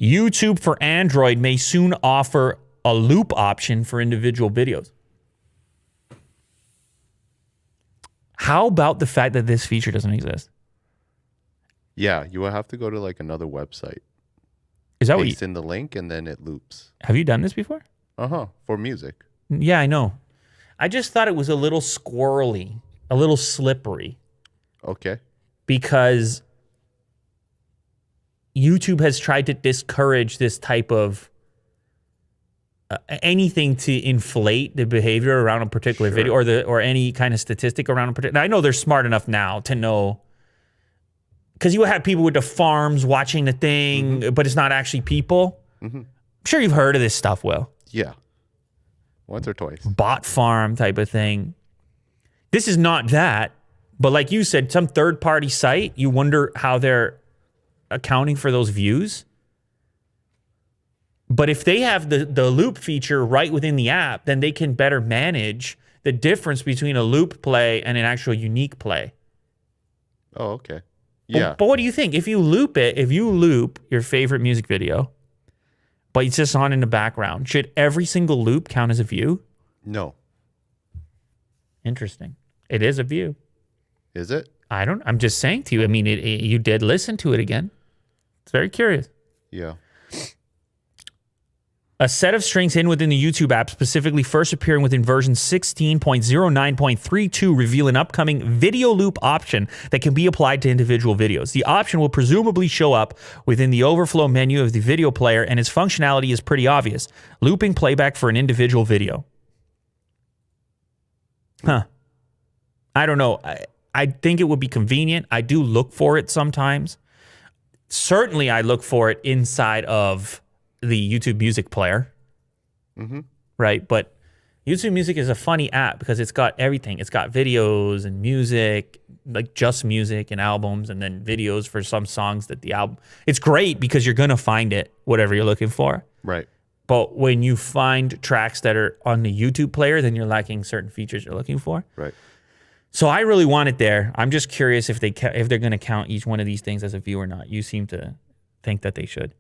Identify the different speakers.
Speaker 1: YouTube for Android may soon offer a loop option for individual videos. How about the fact that this feature doesn't exist?
Speaker 2: Yeah, you will have to go to like another website.
Speaker 1: Is that what
Speaker 2: Paste in the link and then it loops.
Speaker 1: Have you done this before?
Speaker 2: For music.
Speaker 1: Yeah, I know. I just thought it was a little squirrely, a little slippery.
Speaker 2: Okay.
Speaker 1: Because YouTube has tried to discourage this type of anything to inflate the behavior around a particular video or any kind of statistic around a particular. I know they're smart enough now to know, because you have people with the farms watching the thing, but it's not actually people. I'm sure you've heard of this stuff, Will.
Speaker 2: Yeah. Once or twice.
Speaker 1: Bot farm type of thing. This is not that, but like you said, some third-party site, you wonder how they're accounting for those views. But if they have the loop feature right within the app, then they can better manage the difference between a loop play and an actual unique play.
Speaker 2: Oh, okay. Yeah.
Speaker 1: But what do you think? If you loop your favorite music video, but it's just on in the background, should every single loop count as a view?
Speaker 2: No.
Speaker 1: Interesting. It is a view.
Speaker 2: Is it?
Speaker 1: I'm just saying to you, I mean, you did listen to it again. It's very curious.
Speaker 2: Yeah.
Speaker 1: A set of strings hidden within the YouTube app, specifically first appearing within version 16.09.32, reveal an upcoming video loop option that can be applied to individual videos. The option will presumably show up within the overflow menu of the video player, and its functionality is pretty obvious: looping playback for an individual video. Huh. I don't know. I think it would be convenient. I do look for it sometimes. Certainly, I look for it inside of the YouTube Music player, right? But YouTube Music is a funny app because it's got everything. It's got videos and music, like just music and albums, and then videos for some songs that the album. It's great because you're going to find it, whatever you're looking for.
Speaker 2: Right.
Speaker 1: But when you find tracks that are on the YouTube player, then you're lacking certain features you're looking for.
Speaker 2: Right.
Speaker 1: So I really want it there. I'm just curious if they're going to count each one of these things as a view or not. You seem to think that they should.